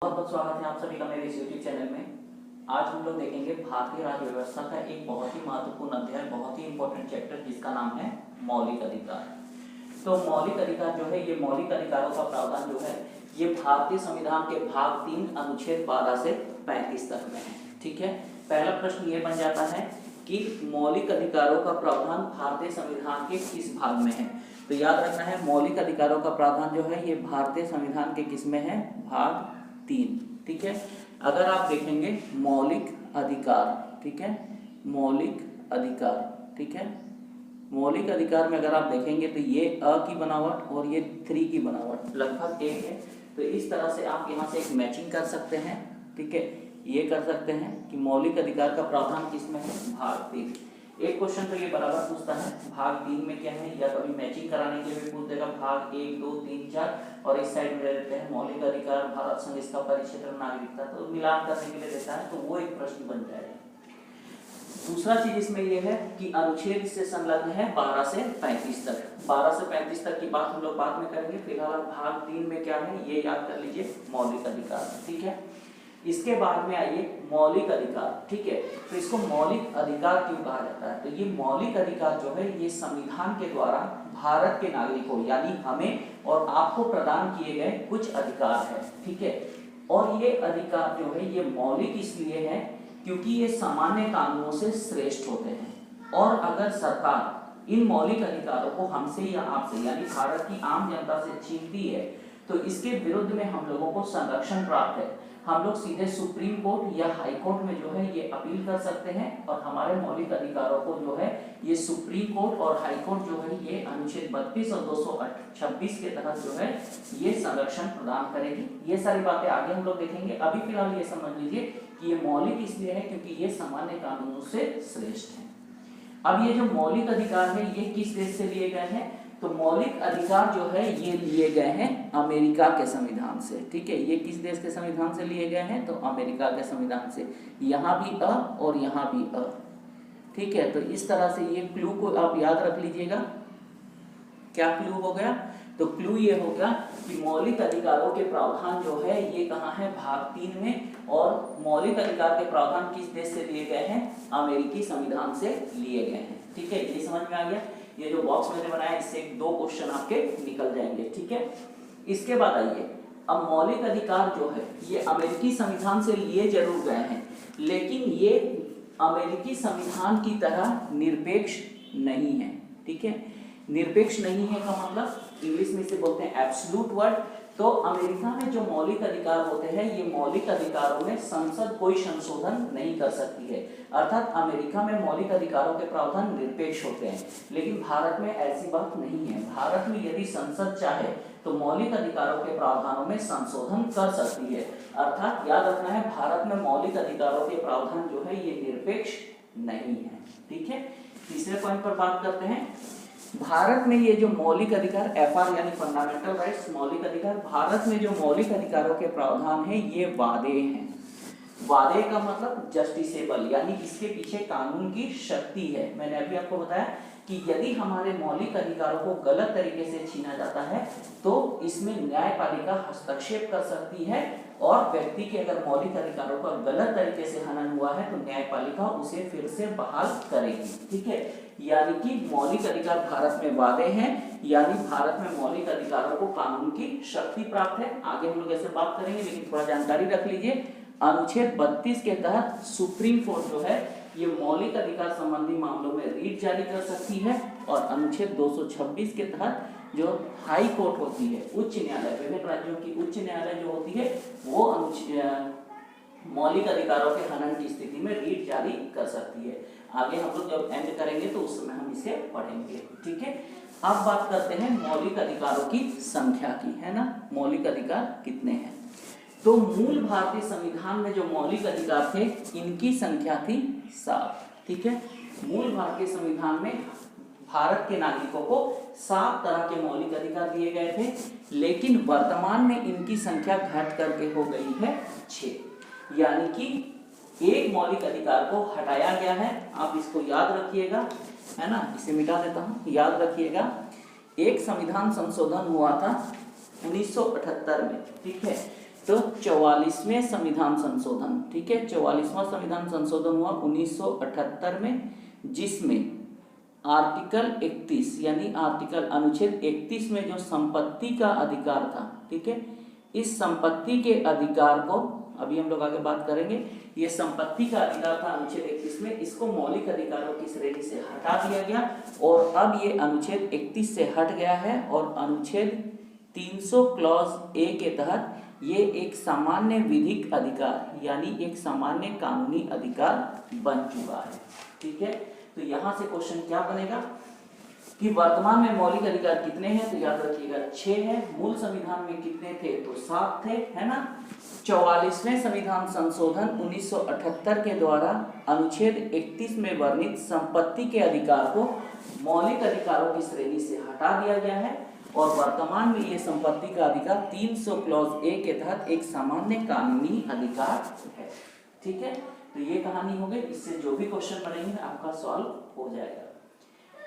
बहुत बहुत स्वागत है आप सभी का मेरे इस YouTube चैनल में। आज हम लोग देखेंगे भारतीय राज्य व्यवस्था का एक बहुत ही महत्वपूर्ण अध्याय, बहुत ही इंपॉर्टेंट चैप्टर जिसका नाम है मौलिक अधिकार। तो मौलिक अधिकार जो है, ये मौलिक अधिकारों का प्रावधान जो है ये भारतीय संविधान के भाग 3 अनुच्छेद 12 से 35 तक में है। ठीक है, पहला प्रश्न ये बन जाता है कि मौलिक अधिकारों का प्रावधान भारतीय संविधान के किस भाग में है। तो याद रखना है, मौलिक अधिकारों का प्रावधान जो है ये भारतीय संविधान के किस में है, भाग 3। ठीक है, अगर आप देखेंगे मौलिक अधिकार, ठीक है, मौलिक अधिकार, ठीक है, मौलिक अधिकार में अगर आप देखेंगे तो ये अ की बनावट और ये 3 की बनावट लगभग एक है। तो इस तरह से आप यहाँ से एक मैचिंग कर सकते हैं। ठीक है, ये कर सकते हैं कि मौलिक अधिकार का प्रावधान किसमें है, भाग 3। एक क्वेश्चन तो ये बराबर पूछता है भाग 3 में क्या है, या कभी मैचिंग कराने के लिए भी पूछ देगा भाग 1, 2, 3, 4 और इस साइड में दे देते हैं मौलिक अधिकार भारत संघ इसका परिक्षेत्र नागरिकता, तो मिलान करने के लिए देता है, तो वो एक प्रश्न बन जाएगा। दूसरा चीज इसमें ये है कि अनुच्छेद से संलग्न है 12 से 35 तक। 12 से 35 तक की बात हम लोग बाद में करेंगे, फिलहाल भाग 3 में क्या है ये याद कर लीजिए, मौलिक अधिकार। ठीक है, इसके बाद में आइए मौलिक अधिकार। ठीक है, तो इसको मौलिक अधिकार क्यों कहा जाता है, तो ये मौलिक अधिकार जो है ये संविधान के द्वारा भारत के नागरिकों यानी हमें और आपको प्रदान किए गए कुछ अधिकार है। ठीक है, और ये अधिकार जो है ये मौलिक इसलिए है क्योंकि ये सामान्य कानूनों से श्रेष्ठ होते हैं, और अगर सरकार इन मौलिक अधिकारों को हमसे या आपसे यानी भारत की आम जनता से छीनती है तो इसके विरुद्ध में हम लोगों को संरक्षण प्राप्त है। हम लोग सीधे सुप्रीम कोर्ट या हाई कोर्ट में जो है ये अपील कर सकते हैं, और हमारे मौलिक अधिकारों को जो है ये सुप्रीम कोर्ट और हाई कोर्ट जो है ये अनुच्छेद 32 और 226 के तहत जो है ये संरक्षण प्रदान करेगी। ये सारी बातें आगे हम लोग देखेंगे, अभी फिलहाल ये समझ लीजिए कि ये मौलिक इसलिए है क्योंकि ये सामान्य कानूनों से श्रेष्ठ है। अब ये जो मौलिक अधिकार है ये किस देश से लिए गए हैं, तो मौलिक अधिकार जो है ये लिए गए हैं अमेरिका के संविधान से। ठीक है, ये किस देश के संविधान से लिए गए हैं, तो अमेरिका के संविधान से। यहाँ भी अ और यहाँ भी अ। ठीक है, तो इस तरह से ये क्लू को आप याद रख लीजिएगा। क्या क्लू हो गया, तो क्लू ये होगा कि मौलिक अधिकारों के प्रावधान जो है ये कहाँ है, भाग 3 में, और मौलिक अधिकार के प्रावधान किस देश से लिए गए हैं, अमेरिकी संविधान से लिए गए हैं। ठीक है, ये समझ में आ गया। ये जो बॉक्स मैंने बनाया इससे 2 क्वेश्चन आपके निकल जाएंगे। ठीक है, इसके बाद आइए, अब मौलिक अधिकार जो है ये अमेरिकी संविधान से लिए जरूर गए हैं, लेकिन ये अमेरिकी संविधान की तरह निरपेक्ष नहीं है। ठीक है, निरपेक्ष नहीं है का मतलब इंग्लिश में इसे बोलते हैं एब्सोल्यूट वर्ड। तो अमेरिका में जो मौलिक अधिकार होते हैं ये मौलिक अधिकारों में संसद कोई संशोधन नहीं कर सकती है, अर्थात अमेरिका में मौलिक अधिकारों के प्रावधान निरपेक्ष होते हैं, लेकिन भारत में ऐसी बात नहीं है। भारत में यदि संसद चाहे तो मौलिक अधिकारों के प्रावधानों में संशोधन कर सकती है, अर्थात याद रखना है भारत में मौलिक अधिकारों के प्रावधान जो है ये निरपेक्ष नहीं है। ठीक है, तीसरे पॉइंट पर बात करते हैं। भारत में ये जो मौलिक अधिकार FR यानी फंडामेंटल राइट्स, मौलिक अधिकार, भारत में जो मौलिक अधिकारों के प्रावधान है ये वादे हैं। वादे का मतलब जस्टिसेबल यानी इसके पीछे कानून की शक्ति है। मैंने अभी आपको बताया कि यदि हमारे मौलिक अधिकारों को गलत तरीके से छीना जाता है तो इसमें न्यायपालिका हस्तक्षेप कर सकती है, और व्यक्ति के अगर मौलिक अधिकारों का गलत तरीके से हनन हुआ है तो न्यायपालिका उसे फिर से बहाल करेगी। ठीक है, यानी कि मौलिक अधिकार भारत में वादे हैं, यानी भारत में मौलिक अधिकारों को कानून की शक्ति प्राप्त है। आगे हम लोग ऐसे बात करेंगे, लेकिन थोड़ा जानकारी रख लीजिए। अनुच्छेद 32 के तहत सुप्रीम कोर्ट जो है ये मौलिक अधिकार संबंधी मामलों में रीट जारी कर सकती है, और अनुच्छेद 226 के तहत जो हाई कोर्ट होती है, उच्च न्यायालय, विभिन्न राज्यों की उच्च न्यायालय जो होती है वो मौलिक अधिकारों के हनन की स्थिति में रीट जारी कर सकती है। आगे हम लोग जब एंड करेंगे तो उस समय हम इसे पढ़ेंगे। ठीक है, अब बात करते हैं मौलिक अधिकारों की संख्या की, है ना, मौलिक अधिकार कितने हैं। तो मूल भारतीय संविधान में जो मौलिक अधिकार थे इनकी संख्या थी 7। ठीक है, मूल भारतीय संविधान में भारत के नागरिकों को 7 तरह के मौलिक अधिकार दिए गए थे, लेकिन वर्तमान में इनकी संख्या घट करके हो गई है 6, यानी कि एक मौलिक अधिकार को हटाया गया है। आप इसको याद रखिएगा, है ना, इसे मिटा देता हूं, याद रखिएगा। एक संविधान संशोधन हुआ था 1978 में। ठीक है, तो 44वें संविधान संशोधन, ठीक है, 44वां संविधान संशोधन हुआ 1978 में, जिसमें आर्टिकल 31 यानी आर्टिकल अनुच्छेद 31 में जो संपत्ति का अधिकार था, ठीक है, इस संपत्ति के अधिकार को अभी हम लोग आगे बात करेंगे। ये संपत्ति का अधिकार था अनुच्छेद 31 में, इसको मौलिक अधिकारों की श्रेणी से हटा दिया गया और अब ये अनुच्छेद 31 से हट गया है और अनुच्छेद 300 क्लॉज ए के तहत ये एक सामान्य विधिक अधिकार यानी एक सामान्य कानूनी अधिकार बन चुका है, ठीक है। तो यहाँ से क्वेश्चन क्या बनेगा कि वर्तमान में मौलिक अधिकार कितने हैं, तो याद रखिएगा 6 है। मूल संविधान में कितने थे, तो 7 थे, है ना। 44वें संविधान संशोधन 1978 के द्वारा अनुच्छेद 31 में वर्णित संपत्ति के अधिकार को मौलिक अधिकारों की श्रेणी से हटा दिया गया है और वर्तमान में ये संपत्ति का अधिकार 300 क्लॉज ए के तहत एक सामान्य कानूनी अधिकार है, ठीक है। तो ये कहानी हो गई, इससे जो भी क्वेश्चन बनेंगे आपका सॉल्व हो जाएगा।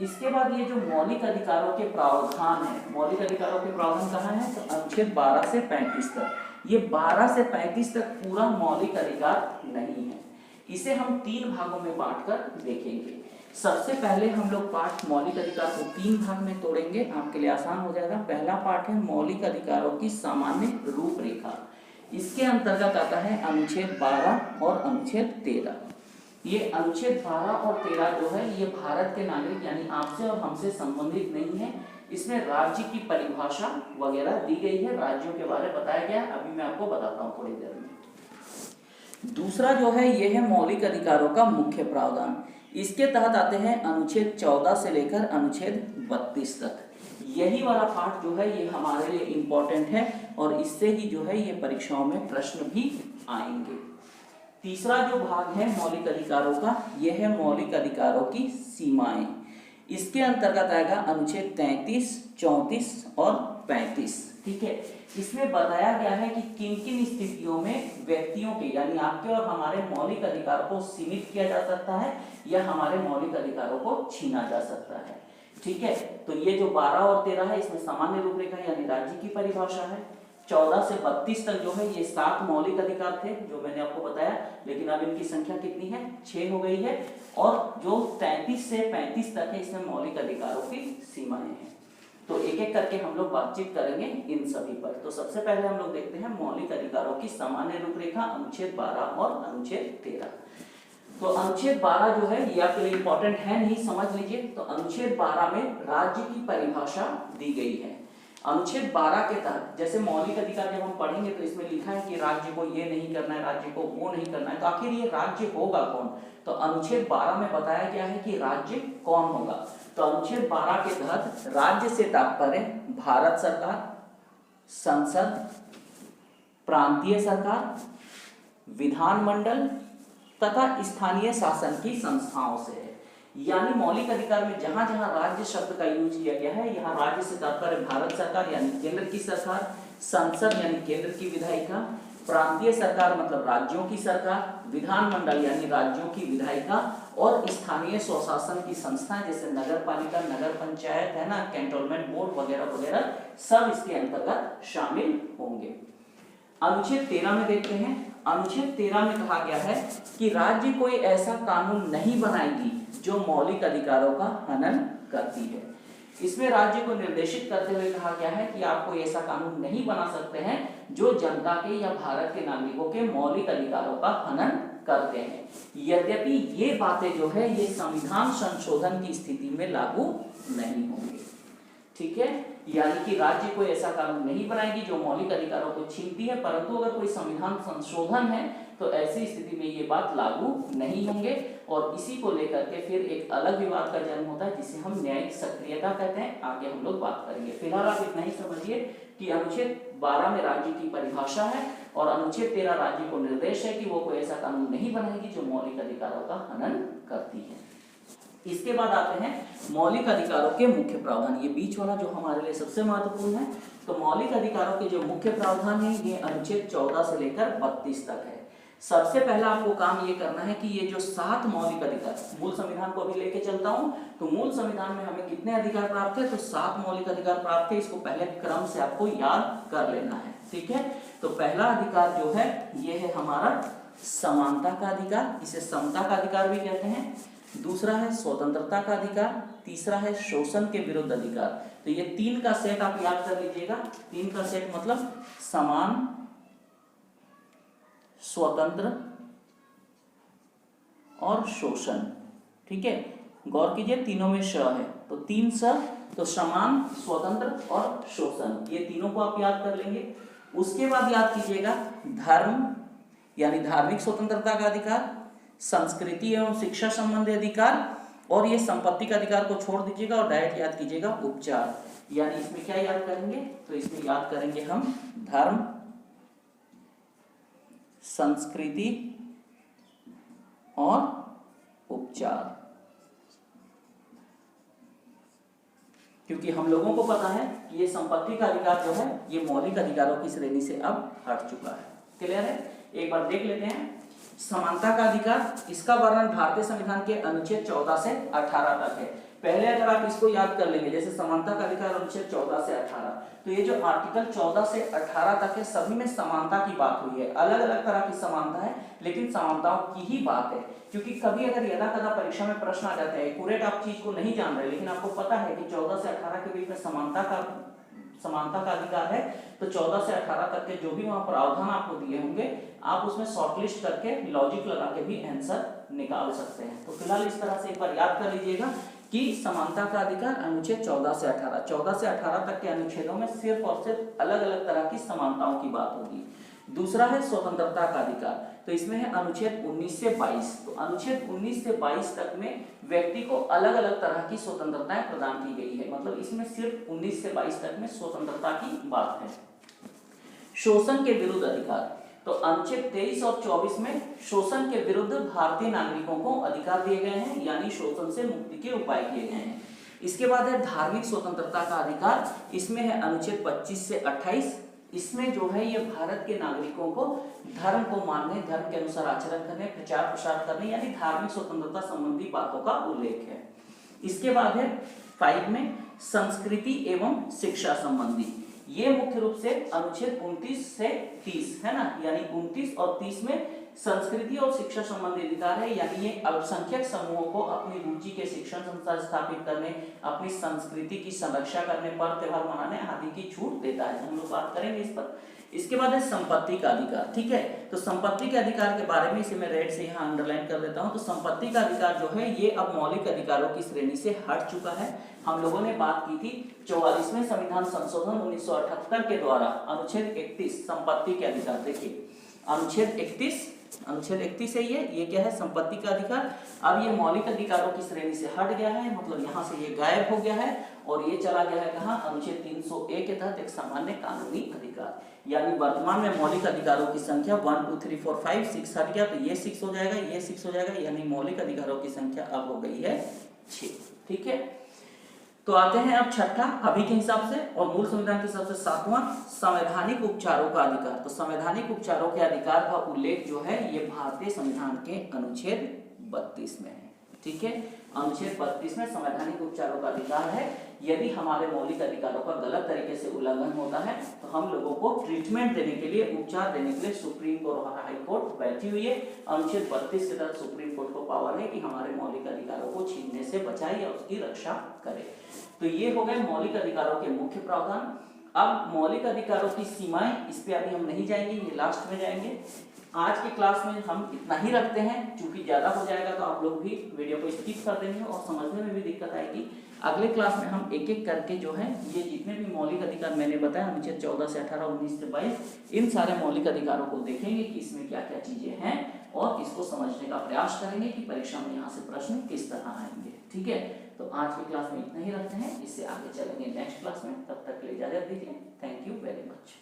इसके बाद ये जो मौलिक अधिकारों के प्रावधान है, मौलिक अधिकारों के प्रावधान कहाँ है, तो अनुच्छेद 12 से 35 तक। ये 12 से 35 तक पूरा मौलिक अधिकार नहीं है, इसे हम 3 भागों में बांटकर देखेंगे। सबसे पहले हम लोग पाठ मौलिक अधिकार को 3 भाग में तोड़ेंगे, आपके लिए आसान हो जाएगा। पहला पाठ है मौलिक अधिकारों की सामान्य रूपरेखा, इसके अंतर्गत आता है अनुच्छेद 12 और अनुच्छेद 13। ये अनुच्छेद 12 और 13 जो है ये भारत के नागरिक यानी आपसे और हमसे संबंधित नहीं है। इसमें राज्य की परिभाषा वगैरह दी गई है, राज्यों के बारे में बताया गया, अभी मैं आपको बताता हूँ थोड़ी देर में। दूसरा जो है ये है मौलिक अधिकारों का मुख्य प्रावधान, इसके तहत आते हैं अनुच्छेद 14 से लेकर अनुच्छेद 32 तक। यही वाला पाठ जो है ये हमारे लिए इम्पोर्टेंट है और इससे ही जो है ये परीक्षाओं में प्रश्न भी आएंगे। तीसरा जो भाग है मौलिक अधिकारों का, यह है मौलिक अधिकारों की सीमाएं। इसके अंतर्गत आएगा अनुच्छेद 33, 34 और 35, ठीक है। इसमें बताया गया है कि किन किन स्थितियों में व्यक्तियों के यानी आपके और हमारे मौलिक अधिकार को सीमित किया जा सकता है या हमारे मौलिक अधिकारों को छीना जा सकता है, ठीक है। तो ये जो 12 और 13 है इसमें सामान्य रूपरेखा यानी राज्य की परिभाषा है। 14 से 32 तक जो है ये 7 मौलिक अधिकार थे जो मैंने आपको बताया, लेकिन अब इनकी संख्या कितनी है, 6 हो गई है। और जो 33 से 35 तक है इसमें मौलिक अधिकारों की सीमाएं हैं। तो एक एक करके हम लोग बातचीत करेंगे इन सभी पर। तो सबसे पहले हम लोग देखते हैं मौलिक अधिकारों की सामान्य रूपरेखा, अनुच्छेद 12 और अनुच्छेद 13। तो अनुच्छेद 12 जो है ये आपके लिए इंपॉर्टेंट है, नहीं, समझ लीजिए। तो अनुच्छेद 12 में राज्य की परिभाषा दी गई है। अनुच्छेद 12 के तहत जैसे मौलिक अधिकार जब हम पढ़ेंगे तो इसमें लिखा है कि राज्य को ये नहीं करना है, राज्य को वो नहीं करना है, तो आखिर ये राज्य होगा कौन, तो अनुच्छेद 12 में बताया गया है कि राज्य कौन होगा। तो अनुच्छेद 12 के तहत राज्य से तात्पर्य भारत सरकार, संसद, प्रांतीय सरकार, विधानमंडल तथा स्थानीय शासन की संस्थाओं से है। यानी मौलिक अधिकार में जहां जहां राज्य शब्द का यूज किया गया है, यहाँ राज्य से तात्पर्य भारत सरकार यानी केंद्र की सरकार, संसद यानी केंद्र की विधायिका, प्रांतीय सरकार मतलब राज्यों की सरकार, विधानमंडल यानी राज्यों की विधायिका और स्थानीय स्वशासन की संस्थाएं जैसे नगर पालिका, नगर पंचायत है ना, कैंटोनमेंट बोर्ड वगैरह वगैरह सब इसके अंतर्गत शामिल होंगे। अनुच्छेद 13 में देखते हैं। अनुच्छेद 13 में कहा गया है कि राज्य कोई ऐसा कानून नहीं बनाएगी जो मौलिक अधिकारों का हनन करती है। इसमें राज्य को निर्देशित करते हुए कहा गया है कि आप कोई ऐसा कानून नहीं बना सकते हैं जो जनता के या भारत के नागरिकों के मौलिक अधिकारों का हनन करते हैं। यद्यपि ये बातें जो है ये संविधान संशोधन की स्थिति में लागू नहीं होंगी, ठीक है। यानी कि राज्य कोई ऐसा कानून नहीं बनाएगी जो मौलिक अधिकारों को छीनती है, परंतु अगर कोई संविधान संशोधन है तो ऐसी स्थिति में ये बात लागू नहीं होंगे। और इसी को लेकर के फिर एक अलग विवाद का जन्म होता है जिसे हम न्यायिक सक्रियता कहते हैं, आगे हम लोग बात करेंगे। फिलहाल आप इतना ही समझिए कि अनुच्छेद 12 में राज्य की परिभाषा है और अनुच्छेद 13 राज्य को निर्देश है कि वो कोई ऐसा कानून नहीं बनाएगी जो मौलिक अधिकारों का हनन करती है। इसके बाद आते हैं मौलिक अधिकारों के मुख्य प्रावधान, ये बीच वाला जो हमारे लिए सबसे महत्वपूर्ण है। तो मौलिक अधिकारों के जो मुख्य प्रावधान है ये अनुच्छेद 14 से लेकर 32 तक है। सबसे पहला आपको काम ये करना है कि ये जो 7 मौलिक अधिकार, मूल संविधान को अभी लेके चलता हूं, तो मूल संविधान में हमें कितने अधिकार प्राप्त है, तो 7 मौलिक अधिकार प्राप्त है। इसको पहले क्रम से आपको याद कर लेना है, ठीक है। तो पहला अधिकार जो है ये है हमारा समानता का अधिकार, इसे समता का अधिकार भी कहते हैं। दूसरा है स्वतंत्रता का अधिकार, तीसरा है शोषण के विरुद्ध अधिकार। तो ये 3 का सेट आप याद कर लीजिएगा। 3 का सेट मतलब समान, स्वतंत्र और शोषण, ठीक है। गौर कीजिए तीनों में श है, तो 3 स, तो समान, स्वतंत्र और शोषण, ये तीनों को आप याद कर लेंगे। उसके बाद याद कीजिएगा धर्म यानी धार्मिक स्वतंत्रता का अधिकार, संस्कृति एवं शिक्षा संबंधी अधिकार, और ये संपत्ति का अधिकार को छोड़ दीजिएगा और डायरेक्ट याद कीजिएगा उपचार। यानी इसमें क्या याद करेंगे, तो इसमें याद करेंगे हम धर्म, संस्कृति और उपचार, क्योंकि हम लोगों को पता है कि ये संपत्ति का अधिकार जो है ये मौलिक अधिकारों की श्रेणी से अब हट चुका है। क्लियर है? एक बार देख लेते हैं समानता का अधिकार। इसका वर्णन भारतीय संविधान के अनुच्छेद 14 से 18 तक है। पहले अगर आप इसको याद कर लेंगे, जैसे समानता का अधिकार अनुच्छेद 14 से 18, तो ये जो आर्टिकल 14 से 18 तक है सभी में समानता की बात हुई है। अलग अलग तरह की समानता है लेकिन समानताओं की ही बात है। क्योंकि कभी अगर यदा कदा परीक्षा में प्रश्न आ जाते हैं, एक्यूरेट आप चीज को नहीं जान रहे लेकिन आपको पता है कि 14 से 18 के बीच में समानता का अधिकार है, तो 14 से 18 तक के जो भी वहां प्रावधान आपको दिए होंगे आप उसमें शॉर्टलिस्ट करके लॉजिक लगा के भी आंसर निकाल सकते हैं। तो फिलहाल इस तरह से एक बार याद कर लीजिएगा कि समानता का अधिकार अनुच्छेद 14 से 18 तक के अनुच्छेदों में सिर्फ और सिर्फ अलग अलग तरह की समानताओं की बात होगी। दूसरा है स्वतंत्रता का अधिकार, तो इसमें है अनुच्छेद 19 से 22। तो अनुच्छेद 19 से 22 तक में व्यक्ति को अलग अलग तरह की स्वतंत्रताएं प्रदान की गई है, मतलब इसमें सिर्फ 19 से 22 तक में स्वतंत्रता की बात है। शोषण के विरुद्ध अधिकार, तो अनुच्छेद 23 और 24 में शोषण के विरुद्ध भारतीय नागरिकों को अधिकार दिए गए हैं, यानी शोषण से मुक्ति के उपाय किए गए हैं। इसके बाद है धार्मिक स्वतंत्रता का अधिकार, इसमें है अनुच्छेद 25 से 28। इसमें जो है ये भारत के नागरिकों को धर्म को मानने, धर्म के अनुसार आचरण करने, प्रचार प्रसार करने, यानी धार्मिक स्वतंत्रता संबंधी बातों का उल्लेख है। इसके बाद है 5 में संस्कृति एवं शिक्षा संबंधी, ये मुख्य रूप से अनुच्छेद 29 से 30 है ना, यानी 29 और 30 में संस्कृति और शिक्षा संबंधी अधिकार है, यानी ये अल्पसंख्यक समूहों को अपनी रुचि के शिक्षण संस्थान स्थापित करने, अपनी संस्कृति की संरक्षा करने, पर्व त्योहार मनाने आदि की छूट देता है। हम लोग बात करेंगे इस पर। इसके बाद है संपत्ति का अधिकार, ठीक है। तो संपत्ति के अधिकार के बारे में इसे मैं रेड से यहाँ अंडरलाइन कर देता हूँ। तो संपत्ति का अधिकार जो है ये अब मौलिक अधिकारों की श्रेणी से हट चुका है। हम लोगों ने बात की थी 44वें संविधान संशोधन 1978 के द्वारा अनुच्छेद 31 संपत्ति के अधिकार। देखिए अनुच्छेद 31 है ये क्या है, संपत्ति का अधिकार। अब ये मौलिक अधिकारों की श्रेणी से हट गया है, मतलब यहाँ से ये गायब हो गया है और ये चला गया है कहाँ, अनुच्छेद 301 के तहत एक सामान्य कानूनी अधिकार। यानी वर्तमान में मौलिक अधिकारों की संख्या 1 2 3 4 5 6 हट गया, तो ये 6 हो जाएगा, ये 6 हो जाएगा, यानी मौलिक अधिकारों की संख्या अब हो गई है 6। ठीक है, तो आते हैं अब छठा अभी के हिसाब से और मूल संविधान के हिसाब से 7वां संवैधानिक उपचारों का अधिकार। तो संवैधानिक उपचारों के अधिकार का उल्लेख जो है ये भारतीय संविधान के अनुच्छेद 32 में है। ठीक है, अनुच्छेद 32 में संवैधानिक उपचारों का अधिकार है। यदि हमारे मौलिक अधिकारों का गलत तरीके से उल्लंघन होता है तो हम लोगों को ट्रीटमेंट देने के लिए, उपचार देने के लिए सुप्रीम कोर्ट और हाई कोर्ट बैठी हुई है। अनुच्छेद 32 के तहत सुप्रीम कोर्ट को पावर है कि हमारे मौलिक अधिकारों को छीनने से बचाए या उसकी रक्षा करे। तो ये हो गए मौलिक अधिकारों के मुख्य प्रावधान। अब मौलिक अधिकारों की सीमाएं, इस पे अभी हम नहीं जाएंगे, ये लास्ट में जाएंगे। आज की क्लास में हम इतना ही रखते हैं, क्योंकि ज्यादा हो जाएगा तो आप लोग भी वीडियो को स्किप कर देंगे और समझने में भी दिक्कत आएगी। अगले क्लास में हम एक एक करके जो है ये जितने भी मौलिक अधिकार मैंने बताया, अनुच्छेद 14 से 18, 19 से 22, इन सारे मौलिक अधिकारों को देखेंगे कि इसमें क्या क्या चीजें हैं और इसको समझने का प्रयास करेंगे कि परीक्षा में यहाँ से प्रश्न किस तरह आएंगे। ठीक है, तो आज की क्लास में इतना ही रखते हैं, इससे आगे चलेंगे नेक्स्ट क्लास में। तब तक के लिए इजाजत दीजिए। Thank you very much.